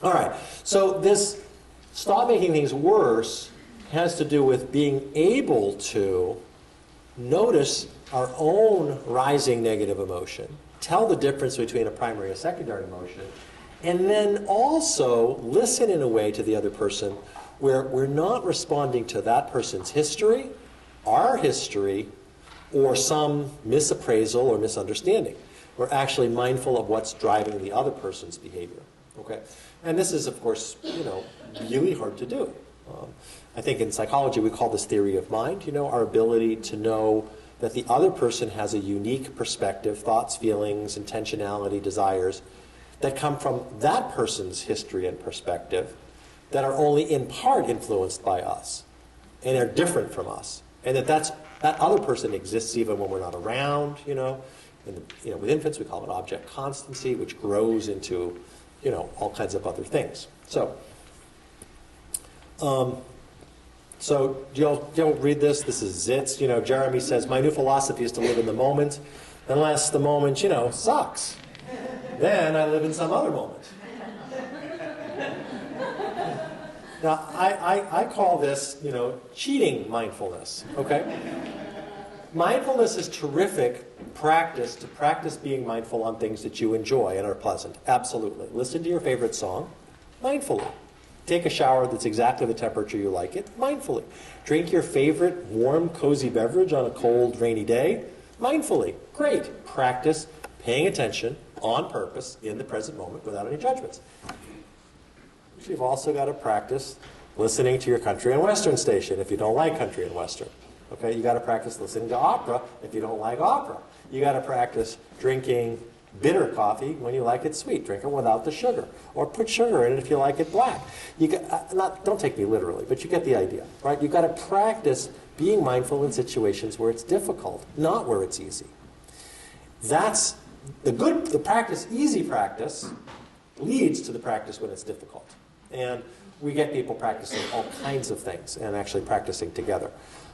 All right, so this stop making things worse has to do with being able to notice our own rising negative emotion, tell the difference between a primary and secondary emotion, and then also listen in a way to the other person where we're not responding to that person's history, our history, or some misappraisal or misunderstanding. We're actually mindful of what's driving the other person's behavior. Okay? And this is, of course, really hard to do. I think in psychology we call this theory of mind, our ability to know that the other person has a unique perspective, thoughts, feelings, intentionality, desires, that come from that person's history and perspective that are only in part influenced by us and are different from us. And that other person exists even when we're not around, with infants we call it object constancy, which grows into, all kinds of other things. So you'll read this. This is Zitz. Jeremy says, my new philosophy is to live in the moment, unless the moment, sucks. Then I live in some other moment. Now, I call this, cheating mindfulness, okay? Mindfulness is terrific practice to practice being mindful on things that you enjoy and are pleasant. Absolutely. Listen to your favorite song mindfully. Take a shower that's exactly the temperature you like it mindfully. Drink your favorite warm, cozy beverage on a cold, rainy day mindfully. Great. Practice paying attention on purpose in the present moment without any judgments. You've also got to practice listening to your country and western station if you don't like country and western. Okay, you got to practice listening to opera if you don't like opera. You got to practice drinking bitter coffee when you like it sweet. Drink it without the sugar, or put sugar in it if you like it black. Don't take me literally, but you get the idea, right? You got to practice being mindful in situations where it's difficult, not where it's easy. That's the practice. Easy practice leads to the practice when it's difficult. And we get people practicing all kinds of things and actually practicing together.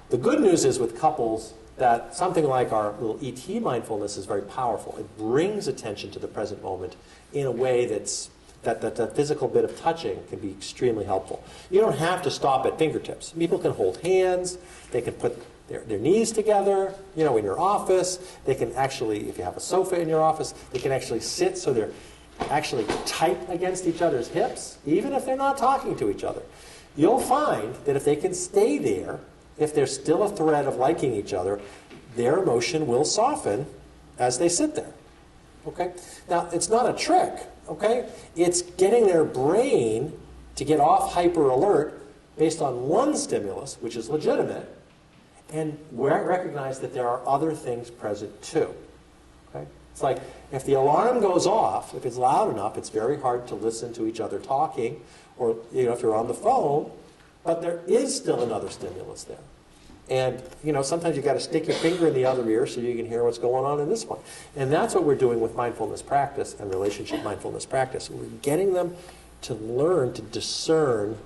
The good news is with couples that something like our little ET mindfulness is very powerful. It brings attention to the present moment in a way that physical bit of touching can be extremely helpful. You don't have to stop at fingertips. People can hold hands. They can put their knees together, in your office. They can actually, if you have a sofa in your office, they can actually sit so they're actually tight against each other's hips, even if they're not talking to each other. You'll find that if they can stay there, if there's still a thread of liking each other, their emotion will soften as they sit there. Okay? Now, it's not a trick, okay? It's getting their brain to get off hyper alert based on one stimulus, which is legitimate, and recognize that there are other things present too. Okay? It's like if the alarm goes off, if it's loud enough, it's very hard to listen to each other talking, or if you're on the phone, but there is still another stimulus there. And sometimes you've got to stick your finger in the other ear so you can hear what's going on in this one. And that's what we're doing with mindfulness practice and relationship mindfulness practice. We're getting them to learn to discern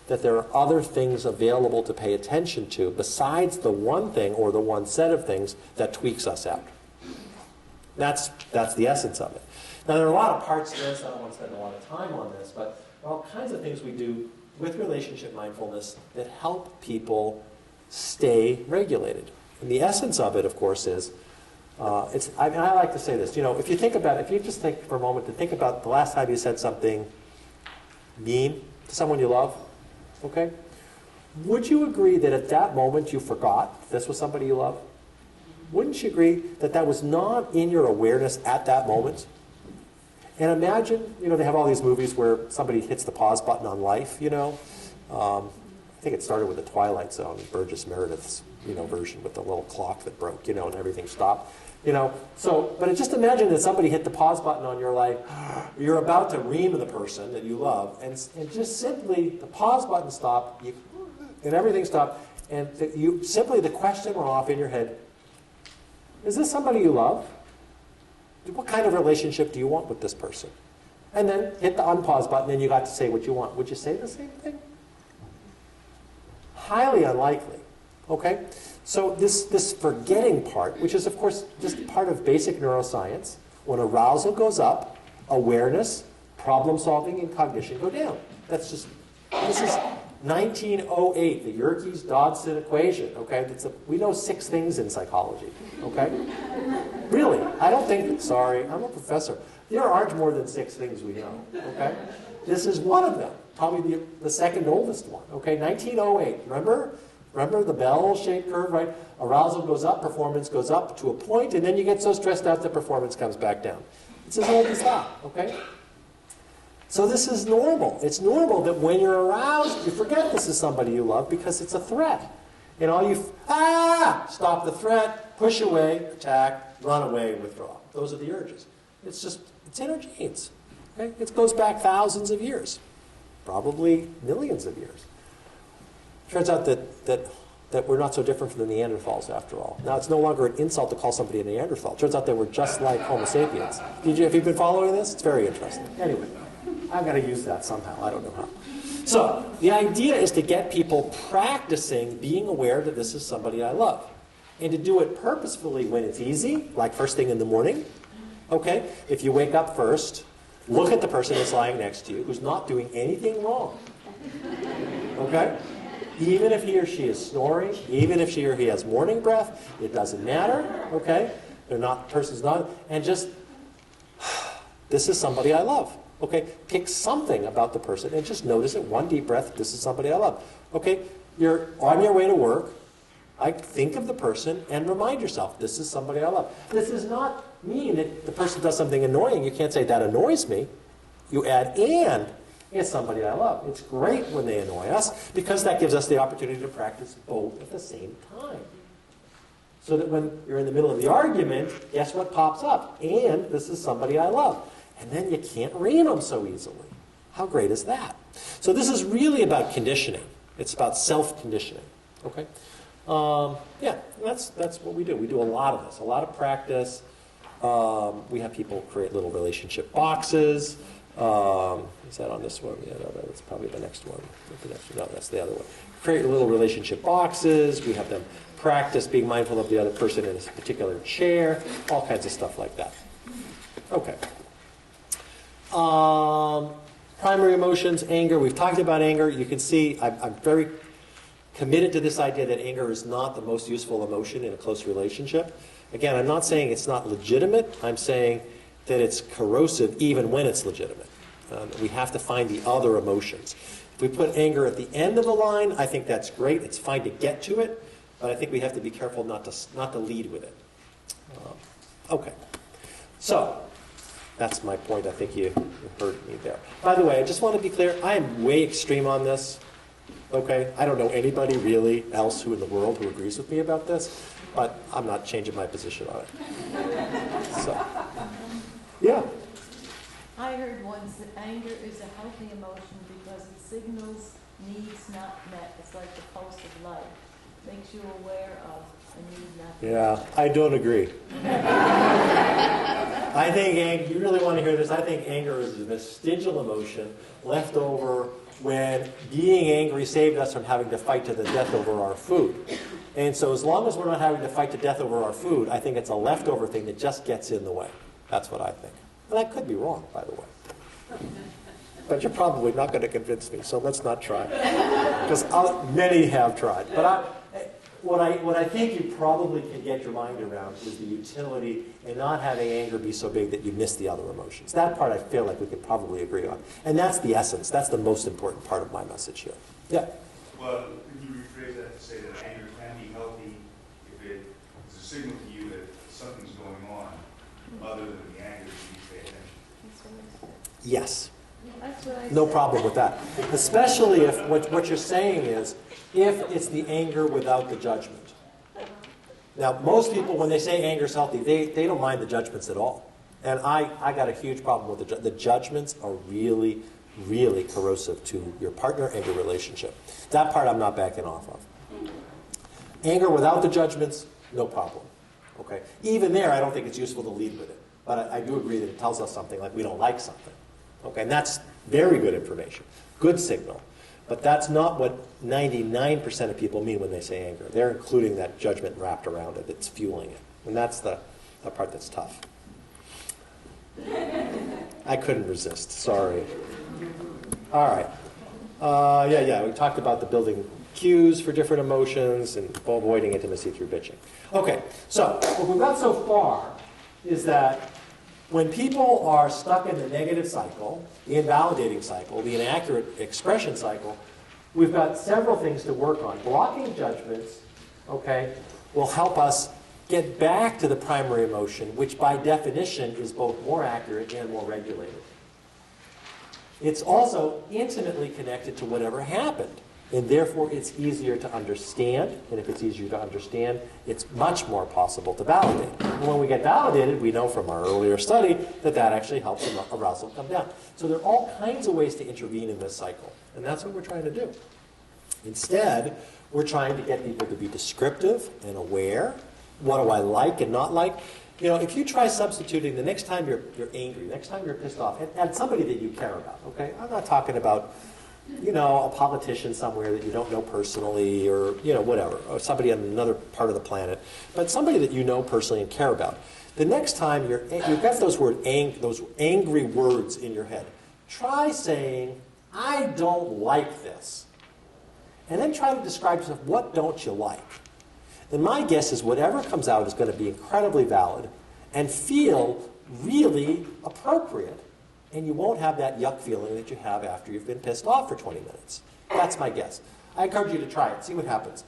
that there are other things available to pay attention to besides the one thing or the one set of things that tweaks us out. That's the essence of it. Now, there are a lot of parts to this. I don't want to spend a lot of time on this, but there are all kinds of things we do with relationship mindfulness that help people stay regulated. And the essence of it, of course, is, I like to say this, if you just take for a moment to think about the last time you said something mean to someone you love, okay? Would you agree that at that moment you forgot this was somebody you love? Wouldn't you agree that that was not in your awareness at that moment? And imagine, they have all these movies where somebody hits the pause button on life, I think it started with The Twilight Zone, Burgess Meredith's, version with the little clock that broke, and everything stopped. But just imagine that somebody hit the pause button on your life. You're about to ream the person that you love, and just simply the pause button stopped, and everything stopped, and the question went off in your head, is this somebody you love? What kind of relationship do you want with this person? And then hit the unpause button and you got to say what you want. Would you say the same thing? Highly unlikely. Okay? So this forgetting part, which is of course just part of basic neuroscience, when arousal goes up, awareness problem solving and cognition go down. This is 1908, the Yerkes-Dodson equation, okay? We know 6 things in psychology, okay? Really, I don't think, sorry, I'm a professor. There aren't more than 6 things we know, okay? This is one of them, probably the second oldest one, okay? 1908, remember? Remember the bell-shaped curve, right? Arousal goes up, performance goes up to a point, and then you get so stressed out that performance comes back down. It's as old as that, okay? So this is normal. It's normal that when you're aroused, you forget this is somebody you love because it's a threat. And all you, stop the threat, push away, attack, run away, withdraw. Those are the urges. It's inner genes. Okay? It goes back thousands of years, probably millions of years. Turns out that we're not so different from the Neanderthals after all. Now it's no longer an insult to call somebody a Neanderthal. Turns out they were just like Homo sapiens. Have you been following this? It's very interesting. Anyway, I've got to use that somehow. I don't know how. So the idea is to get people practicing being aware that this is somebody I love. And to do it purposefully when it's easy, like first thing in the morning. Okay? If you wake up first, look at the person that's lying next to you who's not doing anything wrong. Okay? Even if he or she is snoring, even if she or he has morning breath, it doesn't matter, okay? Person's not, and just, this is somebody I love, okay? Pick something about the person and just notice it, one deep breath, this is somebody I love. Okay, you're on your way to work, think of the person and remind yourself, this is somebody I love. This does not mean that the person does something annoying. You can't say, that annoys me. You add, and it's somebody I love. It's great when they annoy us because that gives us the opportunity to practice both at the same time. So that when you're in the middle of the argument, guess what pops up? And this is somebody I love. And then you can't ream them so easily. How great is that? So this is really about conditioning. It's about self-conditioning. Okay? Yeah, that's what we do. We do a lot of this, a lot of practice. We have people create little relationship boxes. Is that on this one? Yeah, no, that's probably the next one. No, that's the other one. Create little relationship boxes. We have them practice being mindful of the other person in a particular chair. All kinds of stuff like that. Okay. Primary emotions, anger. We've talked about anger. You can see I'm very committed to this idea that anger is not the most useful emotion in a close relationship. Again, I'm not saying it's not legitimate. I'm saying that it's corrosive even when it's legitimate. We have to find the other emotions. If we put anger at the end of the line, I think that's great. It's fine to get to it, but I think we have to be careful not to lead with it. Okay. So, that's my point. I think you heard me there. By the way, I just want to be clear, I am way extreme on this. Okay? I don't know anybody really else who in the world who agrees with me about this, but I'm not changing my position on it. So, yeah. I heard once that anger is a healthy emotion because it signals needs not met. It's like the pulse of life. Makes you aware of a need not met. Yeah, I don't agree. I think you really want to hear this. I think anger is a vestigial emotion left over when being angry saved us from having to fight to the death over our food. And so as long as we're not having to fight to death over our food, I think it's a leftover thing that just gets in the way. That's what I think. And I could be wrong, by the way. But you're probably not going to convince me, so let's not try. Because many have tried. But what I think you probably can get your mind around is the utility in not having anger be so big that you miss the other emotions. That part I feel like we could probably agree on. And that's the essence. That's the most important part of my message here. Yeah? Well, could you rephrase that to say that anger can be healthy if it is a signal to you that something's going on other than the anger that you pay attention? Yes. That's what I No said. problem with that. Especially if what you're saying is, if it's the anger without the judgment. Now, most people, when they say anger is healthy, they don't mind the judgments at all. And I got a huge problem with the judgments are really, really corrosive to your partner and your relationship. That part I'm not backing off of. Anger without the judgments, no problem. Okay? Even there, I don't think it's useful to lead with it. But I do agree that it tells us something like we don't like something. Okay? And that's very good information. Good signal. But that's not what 99% of people mean when they say anger. They're including that judgment wrapped around it that's fueling it. And that's the part that's tough. I couldn't resist, sorry. All right. Yeah, we talked about the building cues for different emotions and avoiding intimacy through bitching. Okay, so what we've got so far is that when people are stuck in the negative cycle, the invalidating cycle, the inaccurate expression cycle, we've got several things to work on. Blocking judgments, okay, will help us get back to the primary emotion, which by definition is both more accurate and more regulated. It's also intimately connected to whatever happened, and therefore it's easier to understand, and if it's easier to understand, it's much more possible to validate. And when we get validated, we know from our earlier study that that actually helps arousal come down. So there are all kinds of ways to intervene in this cycle, and that's what we're trying to do. Instead, we're trying to get people to be descriptive and aware. What do I like and not like? You know, if you try substituting the next time you're angry, next time you're pissed off, and somebody that you care about, okay? I'm not talking about, you know, a politician somewhere that you don't know personally or, you know, whatever, or somebody on another part of the planet, but somebody that you know personally and care about. The next time you've got those angry words in your head, try saying, I don't like this. And then try to describe yourself, what don't you like? And my guess is whatever comes out is going to be incredibly valid and feel really appropriate. And you won't have that yuck feeling that you have after you've been pissed off for 20 minutes. That's my guess. I encourage you to try it. See what happens.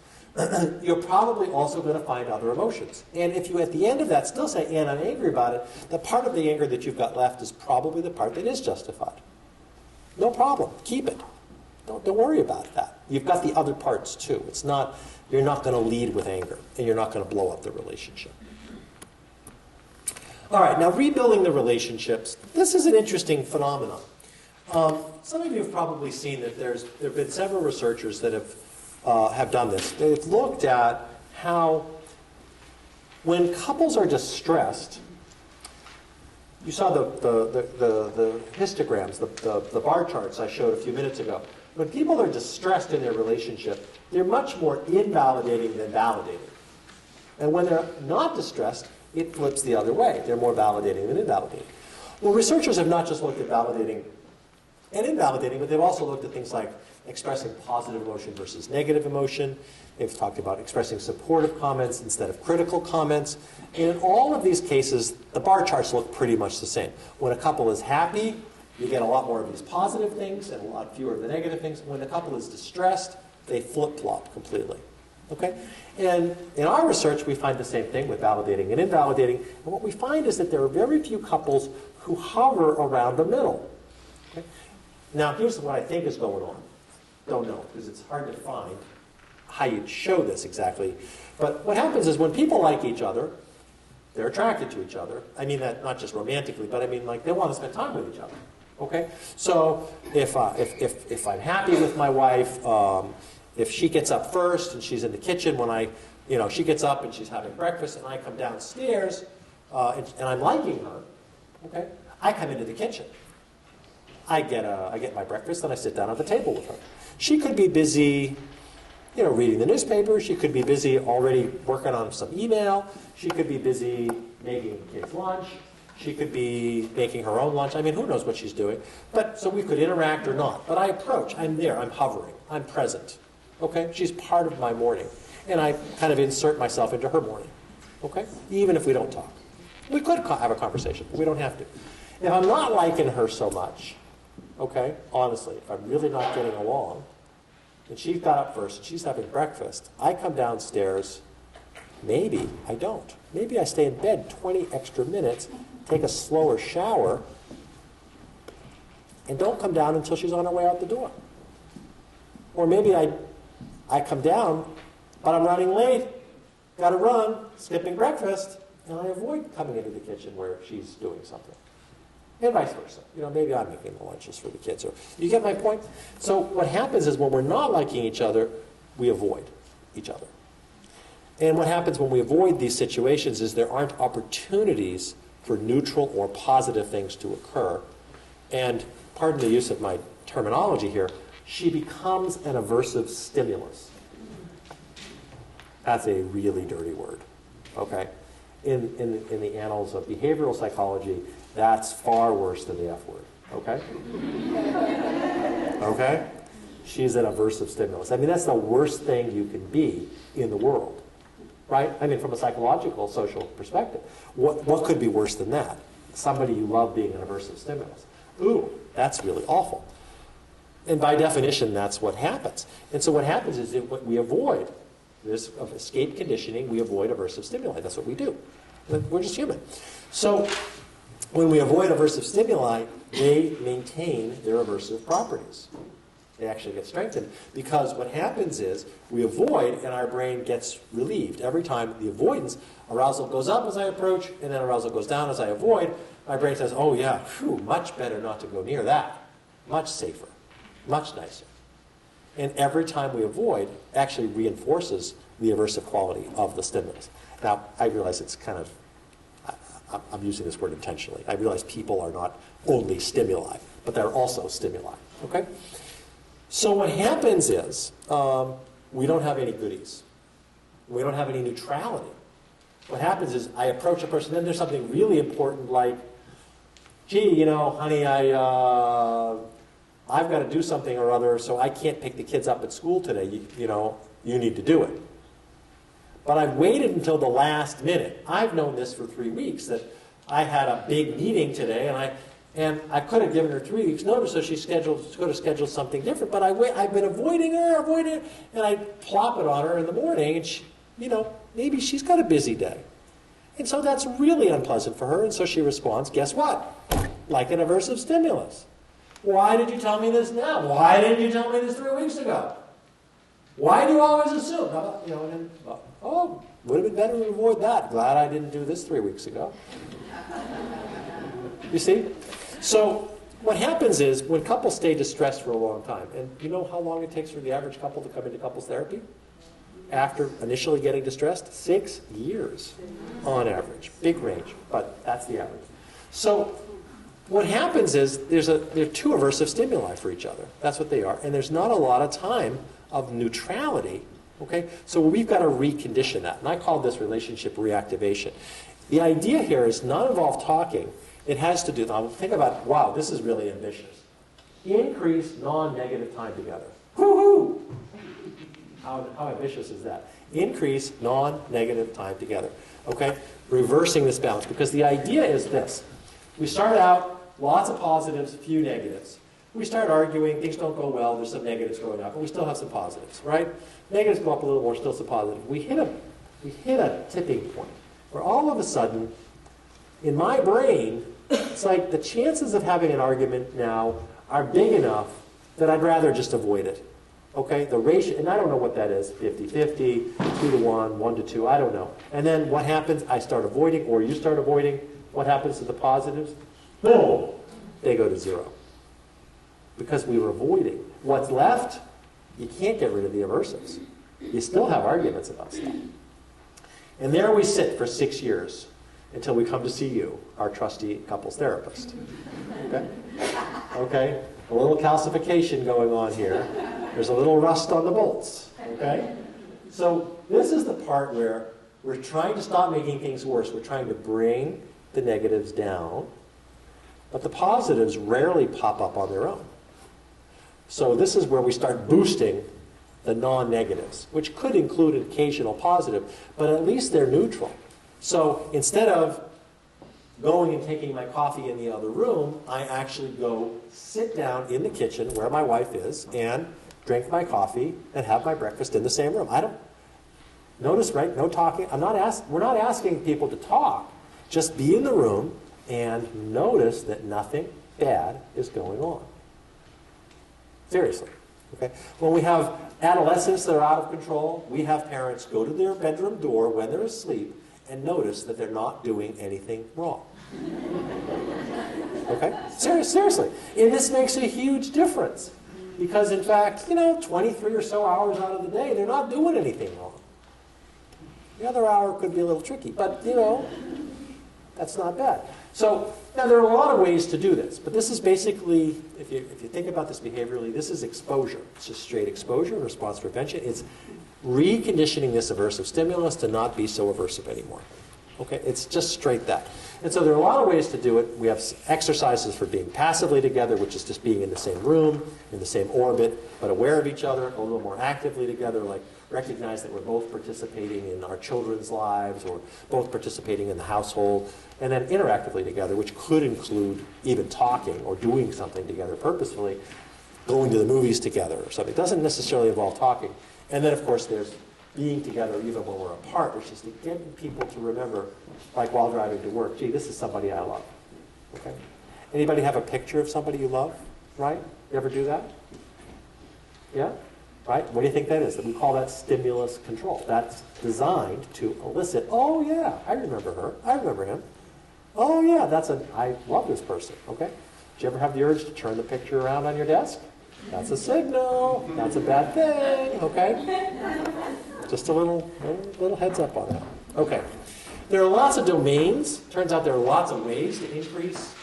You're probably also going to find other emotions. And if you, at the end of that, still say, and I'm angry about it, the part of the anger that you've got left is probably the part that is justified. No problem. Keep it. Don't worry about that. You've got the other parts, too. It's not, you're not going to lead with anger, and you're not going to blow up the relationship. All right, now rebuilding the relationships. This is an interesting phenomenon. Some of you have probably seen that there have been several researchers that have done this. They've looked at how when couples are distressed, you saw the histograms, the bar charts I showed a few minutes ago. When people are distressed in their relationship, they're much more invalidating than validating. And when they're not distressed, it flips the other way. They're more validating than invalidating. Well, researchers have not just looked at validating and invalidating, but they've also looked at things like expressing positive emotion versus negative emotion. They've talked about expressing supportive comments instead of critical comments. And in all of these cases, the bar charts look pretty much the same. When a couple is happy, you get a lot more of these positive things and a lot fewer of the negative things. When the couple is distressed, they flip-flop completely. Okay? And in our research, we find the same thing with validating and invalidating. And what we find is that there are very few couples who hover around the middle. Okay? Now, here's what I think is going on. Don't know, because it's hard to find how you'd show this exactly. But what happens is when people like each other, they're attracted to each other. I mean that not just romantically, but I mean like they want to spend time with each other. Okay? So if I'm happy with my wife, if she gets up first and she's in the kitchen when she gets up and she's having breakfast and I come downstairs and I'm liking her, okay? I come into the kitchen. I get my breakfast and I sit down at the table with her. She could be busy, reading the newspaper. She could be busy already working on some email. She could be busy making kids lunch. She could be making her own lunch. I mean, who knows what she's doing? But so we could interact or not. But I approach. I'm there. I'm hovering. I'm present. Okay? She's part of my morning. And I kind of insert myself into her morning. Okay? Even if we don't talk. We could have a conversation, but we don't have to. If I'm not liking her so much, okay, honestly, if I'm really not getting along, and she's got up first and she's having breakfast, I come downstairs, maybe I don't. Maybe I stay in bed 20 extra minutes, take a slower shower, and don't come down until she's on her way out the door. Or maybe I come down, but I'm running late, gotta run, skipping breakfast, and I avoid coming into the kitchen where she's doing something. And vice versa. Maybe I'm making the lunches for the kids. You get my point? So what happens is when we're not liking each other, we avoid each other. And what happens when we avoid these situations is there aren't opportunities for neutral or positive things to occur. And pardon the use of my terminology here, she becomes an aversive stimulus. That's a really dirty word. Okay? in the annals of behavioral psychology, that's far worse than the F word, okay? Okay? She's an aversive stimulus. I mean, that's the worst thing you can be in the world, right? I mean, from a psychological, social perspective. What could be worse than that? Somebody you love being an aversive stimulus. Ooh, that's really awful. And by definition, that's what happens. And so what happens is that we avoid this of escape conditioning, we avoid aversive stimuli. That's what we do. We're just human. So when we avoid aversive stimuli, they maintain their aversive properties. They actually get strengthened because what happens is we avoid and our brain gets relieved. Every time the avoidance, arousal goes up as I approach and then arousal goes down as I avoid, my brain says, oh yeah, phew, much better not to go near that. Much safer, much nicer. And every time we avoid actually reinforces the aversive quality of the stimulus. Now, I realize it's kind of, I'm using this word intentionally. I realize people are not only stimuli, but they're also stimuli, okay? So what happens is we don't have any goodies. We don't have any neutrality. What happens is I approach a person, then there's something really important like, gee, you know, honey, I've got to do something or other, so I can't pick the kids up at school today. You know, you need to do it. But I've waited until the last minute. I've known this for 3 weeks, that I had a big meeting today, and I could have given her 3 weeks' notice, so she could have scheduled something different. But I've been avoiding her, and I plop it on her in the morning, and she, you know, maybe she's got a busy day. And so that's really unpleasant for her, and so she responds, guess what? Like an aversive stimulus. Why did you tell me this now? Why didn't you tell me this 3 weeks ago? Why do you always assume? You know, and, oh, would have been better to avoid that. Glad I didn't do this 3 weeks ago. You see? So what happens is when couples stay distressed for a long time, and you know how long it takes for the average couple to come into couples therapy? After initially getting distressed? 6 years on average. Big range, but that's the average. So what happens is there are two aversive stimuli for each other. That's what they are. And there's not a lot of time of neutrality. Okay? So we've got to recondition that. And I call this relationship reactivation. The idea here is not involve talking. It has to do, now think about, wow, this is really ambitious. Increase non-negative time together. Woohoo! How ambitious is that? Increase non-negative time together. Okay? Reversing this balance. Because the idea is this. We start out, lots of positives, few negatives. We start arguing, things don't go well, there's some negatives going up, but we still have some positives, right? Negatives go up a little more, still some positives. We hit a tipping point where all of a sudden, in my brain, it's like the chances of having an argument now are big enough that I'd rather just avoid it. Okay? The ratio, and I don't know what that is, 50-50, 2-to-1, 1-to-2, I don't know. And then what happens? I start avoiding, or you start avoiding. What happens to the positives? Boom! They go to 0. Because we were avoiding. What's left? You can't get rid of the aversives. You still have arguments about stuff. And there we sit for 6 years until we come to see you, our trusty couples therapist. Okay? Okay? A little calcification going on here. There's a little rust on the bolts. Okay? So this is the part where we're trying to stop making things worse. We're trying to bring the negatives down, but the positives rarely pop up on their own. So this is where we start boosting the non-negatives, which could include an occasional positive, but at least they're neutral. So instead of going and taking my coffee in the other room, I actually go sit down in the kitchen where my wife is and drink my coffee and have my breakfast in the same room. I don't notice, right? No talking. We're not asking people to talk. Just be in the room and notice that nothing bad is going on. Seriously. Okay? When we have adolescents that are out of control, we have parents go to their bedroom door when they're asleep and notice that they're not doing anything wrong. Okay? Seriously. And this makes a huge difference. Because in fact, 23 or so hours out of the day, they're not doing anything wrong. The other hour could be a little tricky, but that's not bad. So now there are a lot of ways to do this, but this is basically, if you think about this behaviorally, this is exposure. It's just straight exposure, response prevention. It's reconditioning this aversive stimulus to not be so aversive anymore. Okay, it's just straight that. And so there are a lot of ways to do it. We have exercises for being passively together, which is just being in the same room, in the same orbit, but aware of each other, a little more actively together, like recognize that we're both participating in our children's lives or both participating in the household, and then interactively together, which could include even talking or doing something together purposefully, going to the movies together or something. It doesn't necessarily involve talking. And then, of course, there's being together even when we're apart, which is to get people to remember, like while driving to work, gee, this is somebody I love. Okay? Anybody have a picture of somebody you love, right? You ever do that? Yeah? Right? What do you think that is? We call that stimulus control. That's designed to elicit, oh yeah, I remember her, I remember him. Oh yeah, I love this person, okay? Did you ever have the urge to turn the picture around on your desk? That's a signal. That's a bad thing, okay? Just a little heads up on that. Okay. There are lots of domains. Turns out there are lots of ways to increase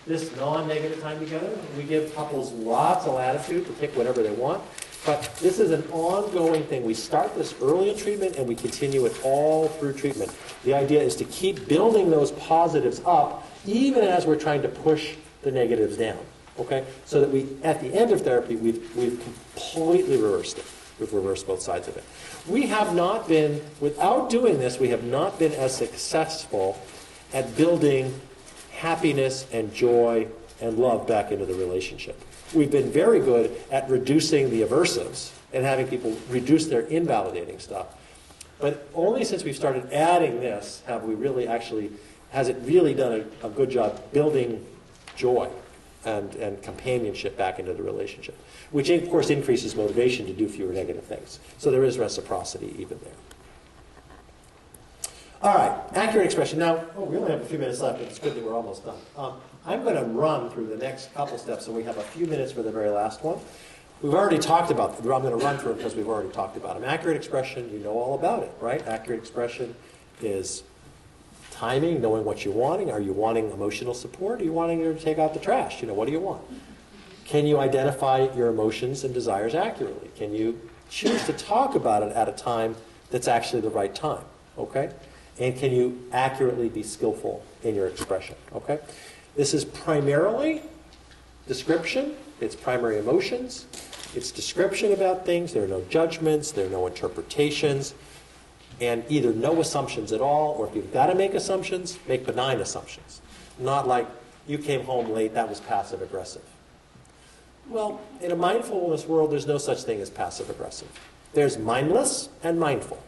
this non-negative time together. We give couples lots of latitude to pick whatever they want. But this is an ongoing thing. We start this early in treatment and we continue it all through treatment. The idea is to keep building those positives up even as we're trying to push the negatives down. Okay? So that we, at the end of therapy, we've completely reversed it. We've reversed both sides of it. We have not been, without doing this, we have not been as successful at building happiness and joy and love back into the relationship. We've been very good at reducing the aversives and having people reduce their invalidating stuff. But only since we've started adding this have we really actually, has it really done a good job building joy and companionship back into the relationship, which of course increases motivation to do fewer negative things. So there is reciprocity even there. All right, accurate expression. Now, we only have a few minutes left, but it's good that we're almost done. I'm going to run through the next couple steps, so we have a few minutes for the very last one. We've already talked about them. I'm going to run through it because we've already talked about them. Accurate expression, you know all about it, right? Accurate expression is timing, knowing what you're wanting. Are you wanting emotional support? Are you wanting her to take out the trash? What do you want? Can you identify your emotions and desires accurately? Can you choose to talk about it at a time that's actually the right time? Okay? And can you accurately be skillful in your expression? Okay? This is primarily description. It's primary emotions. It's description about things. There are no judgments. There are no interpretations. And either no assumptions at all, or if you've got to make assumptions, make benign assumptions. Not like, you came home late, that was passive aggressive. Well, in a mindfulness world, there's no such thing as passive aggressive. There's mindless and mindful.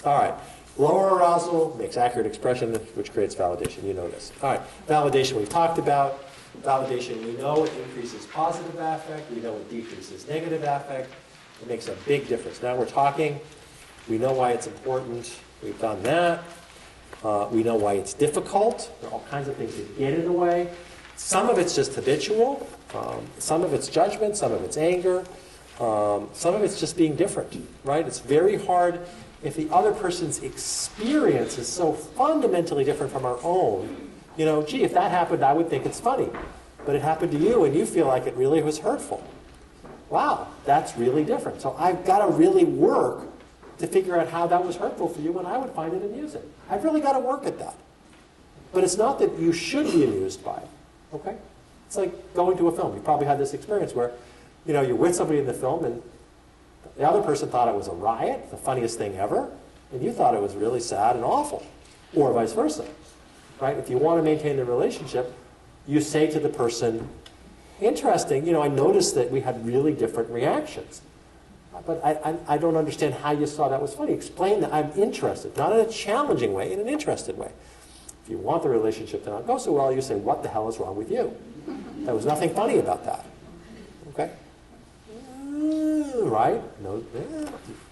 All right. Lower arousal makes accurate expression, which creates validation. You know this. All right. Validation we've talked about. Validation, we know it increases positive affect. We know it decreases negative affect. It makes a big difference. Now we're talking. We know why it's important. We've done that. We know why it's difficult. There are all kinds of things that get in the way. Some of it's just habitual. Some of it's judgment. Some of it's anger. Some of it's just being different, right? It's very hard if the other person's experience is so fundamentally different from our own. Gee, if that happened, I would think it's funny. But it happened to you, and you feel like it really was hurtful. Wow, that's really different. So I've got to really work to figure out how that was hurtful for you when I would find it amusing. I've really got to work at that. But it's not that you should be amused by it, okay? It's like going to a film. You probably had this experience where, you're with somebody in the film, and the other person thought it was a riot, the funniest thing ever, and you thought it was really sad and awful, or vice versa, right? If you want to maintain the relationship, you say to the person, interesting, I noticed that we had really different reactions. But I don't understand how you saw that was funny. Explain that. I'm interested. Not in a challenging way, in an interested way. If you want the relationship to not go so well, you say, what the hell is wrong with you? There was nothing funny about that. Okay? Right? No,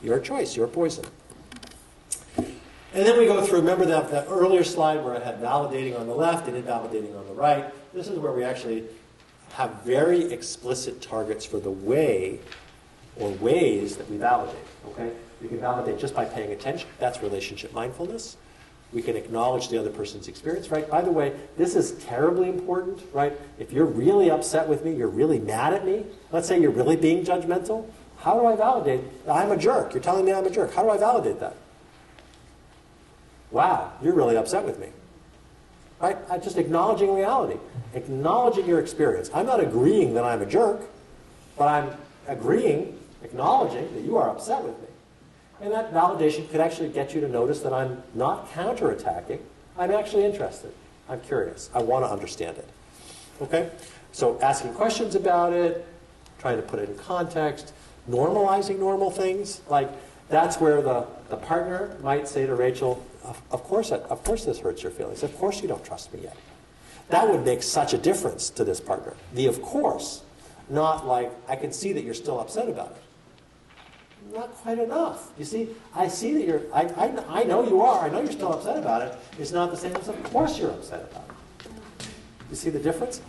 your choice, your poison. And then we go through, remember that earlier slide where I had validating on the left and invalidating on the right? This is where we actually have very explicit targets for the way or ways that we validate. Okay? We can validate just by paying attention. That's relationship mindfulness. We can acknowledge the other person's experience, right? By the way, this is terribly important, right? If you're really upset with me, you're really mad at me, let's say you're really being judgmental, How do I validate that I'm a jerk? You're telling me I'm a jerk. How do I validate that? Wow, you're really upset with me. Right? I'm just acknowledging reality, acknowledging your experience. I'm not agreeing that I'm a jerk, but I'm agreeing, acknowledging that you are upset with me. And that validation could actually get you to notice that I'm not counterattacking. I'm actually interested. I'm curious. I want to understand it. Okay? So asking questions about it, trying to put it in context, normalizing normal things. Like, that's where the partner might say to Rachel, of course this hurts your feelings. Of course you don't trust me yet. That would make such a difference to this partner. The of course, not like, I can see that you're still upset about it. Not quite enough. You see, I see that you're, I know you are, I know you're still upset about it. It's not the same as of course you're upset about it. You see the difference?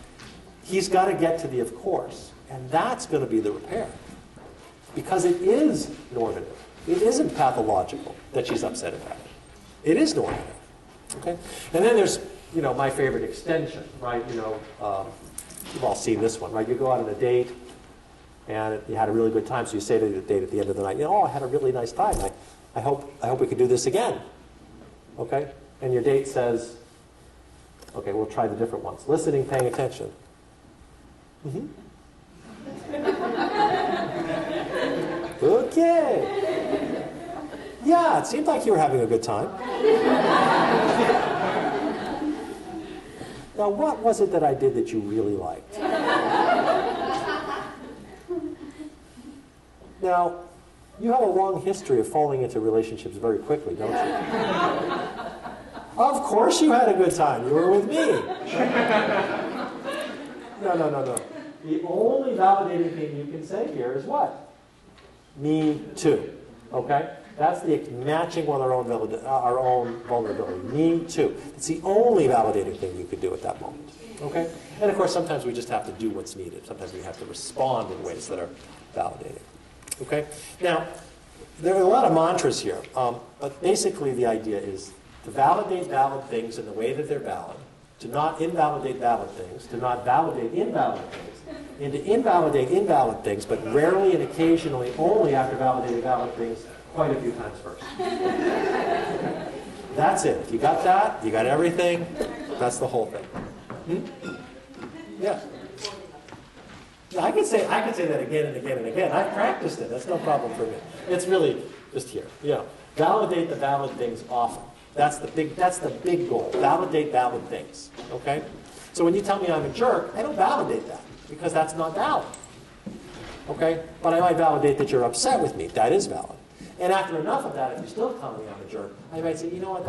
He's got to get to the of course, and that's going to be the repair. Because it is normative. It isn't pathological that she's upset about it. It is normative. Okay? And then there's, my favorite extension, right? You've all seen this one, right? You go out on a date, and you had a really good time, so you say to the date at the end of the night, I had a really nice time. I hope we could do this again. Okay? And your date says, okay, we'll try the different ones. Listening, paying attention. Mm-hmm. Okay. Yeah, it seemed like you were having a good time. Now, what was it that I did that you really liked? Now, you have a long history of falling into relationships very quickly, don't you? Of course you had a good time. You were with me. No. The only validating thing you can say here is what? Me too. Okay? That's the matching with our own vulnerability. Me too. It's the only validating thing you could do at that moment. Okay? And of course, sometimes we just have to do what's needed. Sometimes we have to respond in ways that are validating. Okay? Now, there are a lot of mantras here, but basically the idea is to validate valid things in the way that they're valid, to not invalidate valid things, to not validate invalid things, and to invalidate invalid things, but rarely and occasionally only after validating valid things quite a few times first. That's it. If you got that, you got everything, that's the whole thing. Yeah. I can say that again and again and again. I've practiced it. That's no problem for me. It's really just here. Validate the valid things often. That's the big goal. Validate valid things. Okay? So when you tell me I'm a jerk, I don't validate that because that's not valid. Okay? But I might validate that you're upset with me. That is valid. And after enough of that, if you still tell me I'm a jerk, I might say, you know what,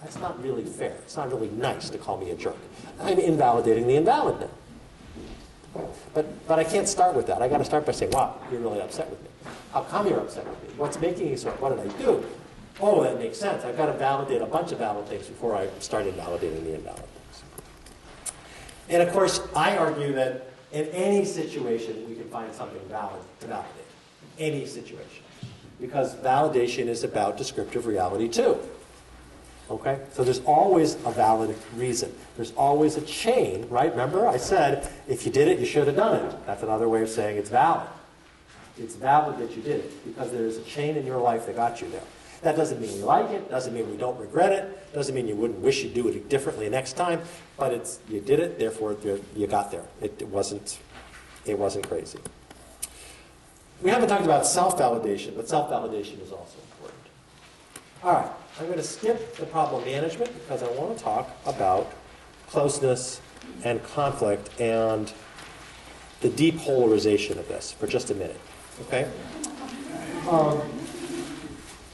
that's not really fair. It's not really nice to call me a jerk. I'm invalidating the invalid now. But I can't start with that. I got to start by saying, wow, you're really upset with me. How come you're upset with me? What's making you so? What did I do? Oh, that makes sense. I've got to validate a bunch of valid things before I start invalidating the invalid things. And of course, I argue that in any situation, we can find something valid to validate. Any situation. Because validation is about descriptive reality too. Okay? So there's always a valid reason. There's always a chain, right? Remember, I said, if you did it, you should have done it. That's another way of saying it's valid. It's valid that you did it because there's a chain in your life that got you there. That doesn't mean we like it, doesn't mean we don't regret it, doesn't mean you wouldn't wish you'd do it differently next time, but you did it, therefore you got there. It wasn't crazy. We haven't talked about self-validation, but self-validation is also important. All right, I'm going to skip the problem management because I want to talk about closeness and conflict and the depolarization of this for just a minute. Okay?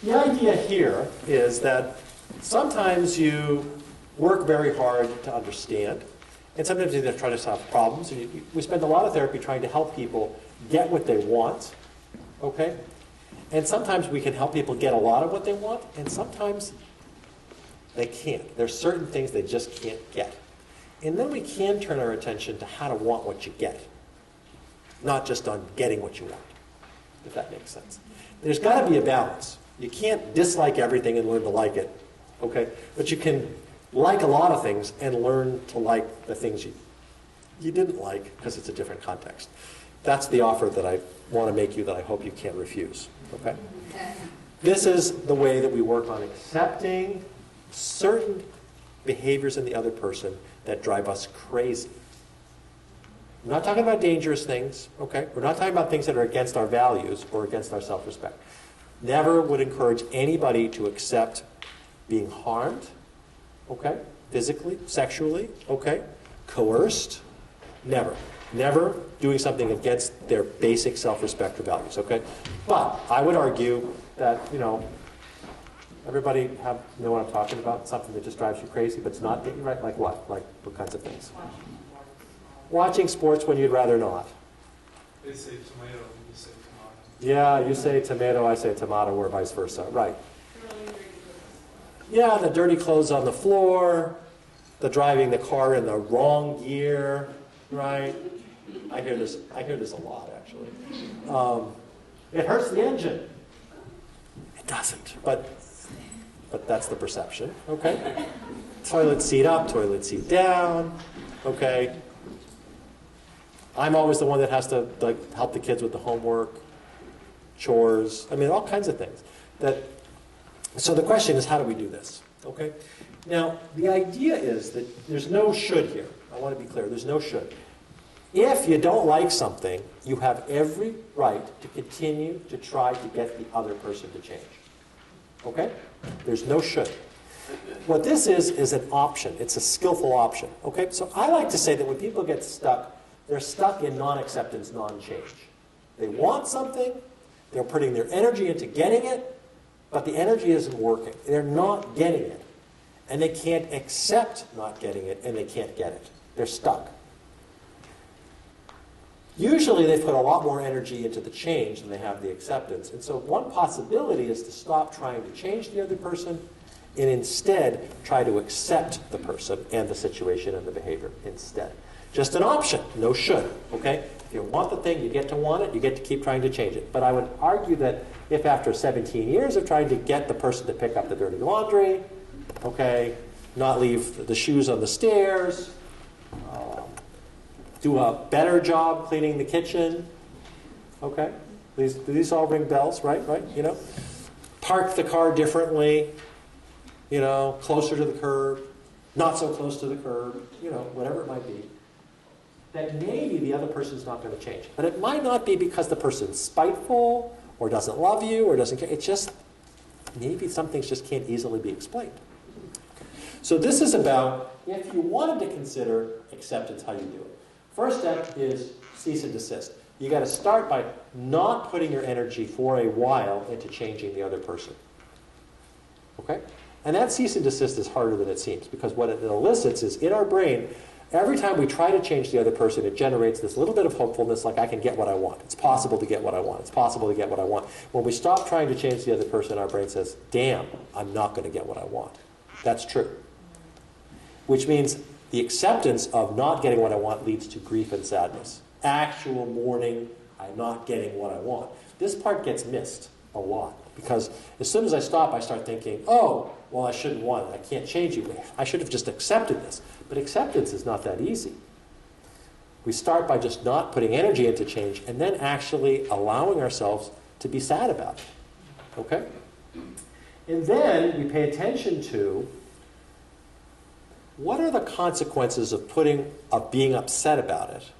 The idea here is that sometimes you work very hard to understand, and sometimes you try to solve problems. We spend a lot of therapy trying to help people get what they want, okay? And sometimes we can help people get a lot of what they want, and sometimes they can't. There's certain things they just can't get. And then we can turn our attention to how to want what you get, not just on getting what you want, if that makes sense. There's got to be a balance. You can't dislike everything and learn to like it, okay? But you can like a lot of things and learn to like the things you didn't like because it's a different context. That's the offer that I want to make you that I hope you can't refuse. Okay? This is the way that we work on accepting certain behaviors in the other person that drive us crazy. We're not talking about dangerous things, okay? We're not talking about things that are against our values or against our self-respect. Never would encourage anybody to accept being harmed, okay? Physically, sexually, okay? Coerced, never. Never doing something against their basic self-respect or values, okay? But I would argue that, everybody know what I'm talking about? Something that just drives you crazy, but it's not getting you right? Like what? Like what kinds of things? Watching sports when you'd rather not. They say tomato, you say tomato. Yeah, you say tomato, I say tomato, or vice versa. Right. Yeah, the dirty clothes on the floor, the driving the car in the wrong gear, right? I hear this a lot, actually. It hurts the engine. It doesn't, but that's the perception, okay? Toilet seat up, toilet seat down, okay? I'm always the one that has to help the kids with the homework, chores, I mean, all kinds of things. So the question is, how do we do this? Okay? Now, the idea is that there's no should here. I want to be clear. There's no should. If you don't like something, you have every right to continue to try to get the other person to change. Okay? There's no should. What this is an option. It's a skillful option. Okay? So I like to say that when people get stuck, they're stuck in non-acceptance, non-change. They want something, they're putting their energy into getting it, but the energy isn't working. They're not getting it. And they can't accept not getting it, and they can't get it. They're stuck. Usually they put a lot more energy into the change than they have the acceptance. And so one possibility is to stop trying to change the other person and instead try to accept the person and the situation and the behavior instead. Just an option, no should, okay? If you want the thing, you get to want it, you get to keep trying to change it. But I would argue that if after 17 years of trying to get the person to pick up the dirty laundry, okay, not leave the shoes on the stairs, do a better job cleaning the kitchen, okay? Do these all ring bells, right? Park the car differently, closer to the curb, not so close to the curb, whatever it might be. That maybe the other person's not going to change. But it might not be because the person's spiteful or doesn't love you or doesn't care. It's just, maybe some things just can't easily be explained. So this is about, if you wanted to consider acceptance, how you do it. First step is cease and desist. You got to start by not putting your energy for a while into changing the other person. Okay? And that cease and desist is harder than it seems, because what it elicits is, in our brain, every time we try to change the other person, it generates this little bit of hopefulness, like I can get what I want. It's possible to get what I want. It's possible to get what I want. When we stop trying to change the other person, our brain says, damn, I'm not going to get what I want. That's true. Which means the acceptance of not getting what I want leads to grief and sadness. Actual mourning, I'm not getting what I want. This part gets missed a lot, because as soon as I stop, I start thinking, oh, well, I shouldn't want it. I can't change you. I should have just accepted this. But acceptance is not that easy. We start by just not putting energy into change and then actually allowing ourselves to be sad about it. Okay? And then we pay attention to, what are the consequences of being upset about it?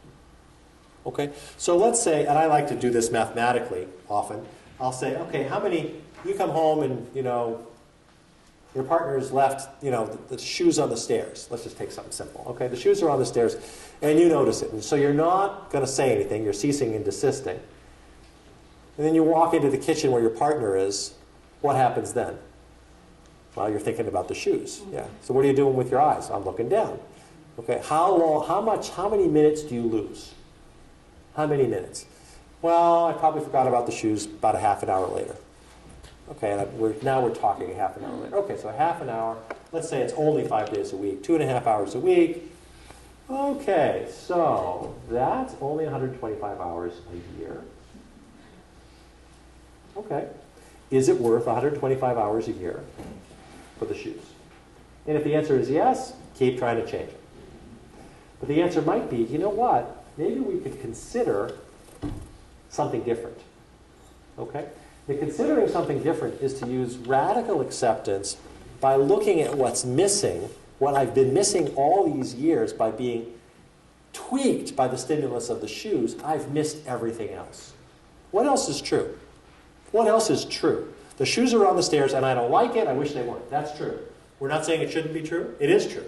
Okay? So let's say, and I like to do this mathematically often, I'll say, okay, you come home and, your partner's left, the shoes on the stairs. Let's just take something simple, okay? The shoes are on the stairs, and you notice it. And so you're not going to say anything. You're ceasing and desisting. And then you walk into the kitchen where your partner is. What happens then? Well, you're thinking about the shoes. Yeah. So what are you doing with your eyes? I'm looking down. Okay. How many minutes do you lose? How many minutes? Well, I probably forgot about the shoes about a half an hour later. Okay, and now we're talking a half an hour later. Okay, so a half an hour. Let's say it's only 5 days a week, 2.5 hours a week. Okay, so that's only 125 hours a year. Okay. Is it worth 125 hours a year for the shoes? And if the answer is yes, keep trying to change it. But the answer might be, you know what? Maybe we could consider something different. Okay? The considering something different is to use radical acceptance by looking at what's missing, what I've been missing all these years by being tweaked by the stimulus of the shoes. I've missed everything else. What else is true? What else is true? The shoes are on the stairs and I don't like it. I wish they weren't. That's true. We're not saying it shouldn't be true. It is true.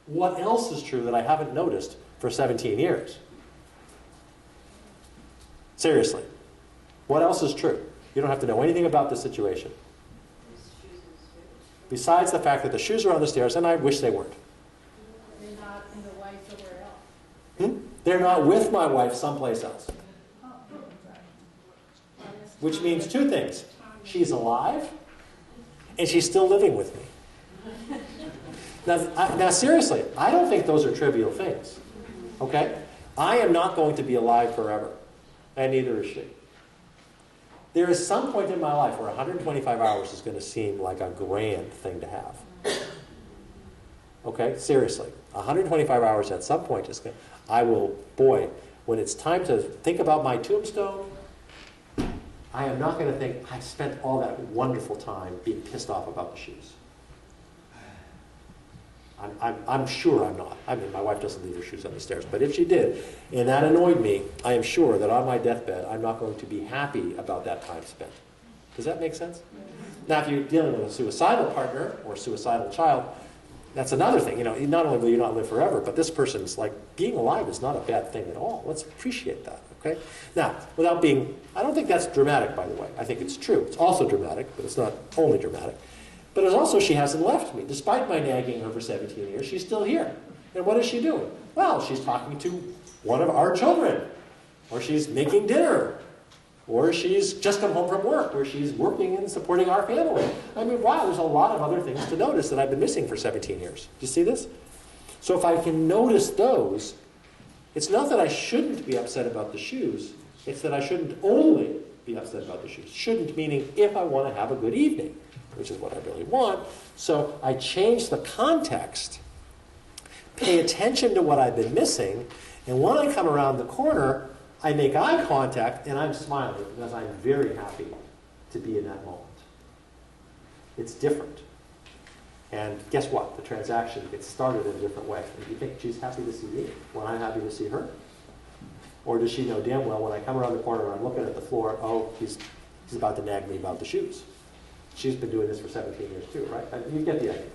What else is true that I haven't noticed for 17 years? Seriously. What else is true? You don't have to know anything about the situation. Besides the fact that the shoes are on the stairs and I wish they weren't. They're not in the wife somewhere else. They're not with my wife someplace else. Which means two things. She's alive and she's still living with me. Now seriously, I don't think those are trivial things. Okay? I am not going to be alive forever. And neither is she. There is some point in my life where 125 hours is going to seem like a grand thing to have. Okay? Seriously. 125 hours at some point is going to... I will, boy, when it's time to think about my tombstone, I am not going to think, I've spent all that wonderful time being pissed off about the shoes. I'm sure I'm not. I mean, my wife doesn't leave her shoes on the stairs, but if she did, and that annoyed me, I am sure that on my deathbed, I'm not going to be happy about that time spent. Does that make sense? Now, if you're dealing with a suicidal partner or suicidal child, that's another thing. You know, not only will you not live forever, but this person's like, being alive is not a bad thing at all. Let's appreciate that, okay? Now, without being, I don't think that's dramatic, by the way. I think it's true. It's also dramatic, but it's not only dramatic. But it's also, she hasn't left me. Despite my nagging her for 17 years, she's still here. And what is she doing? Well, she's talking to one of our children. Or she's making dinner. Or she's just come home from work, where she's working and supporting our family. I mean, wow, there's a lot of other things to notice that I've been missing for 17 years. Do you see this? So if I can notice those, it's not that I shouldn't be upset about the shoes. It's that I shouldn't only be upset about the shoes. Shouldn't meaning if I want to have a good evening, which is what I really want. So I change the context, pay attention to what I've been missing, and when I come around the corner, I make eye contact and I'm smiling because I'm very happy to be in that moment. It's different. And guess what? The transaction gets started in a different way. And do you think she's happy to see me when I'm happy to see her? Or does she know damn well when I come around the corner and I'm looking at the floor, oh, he's about to nag me about the shoes. She's been doing this for 17 years too, right? You get the idea.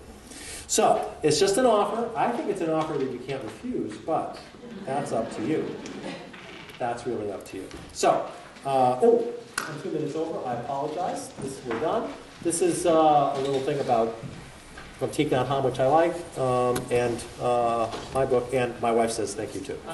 So, it's just an offer. I think it's an offer that you can't refuse, but that's up to you. That's really up to you. So, I'm 2 minutes over. I apologize. We're done. This is a little thing about from Thich Nhat Hanh, which I like, and my book, and my wife says thank you too. So,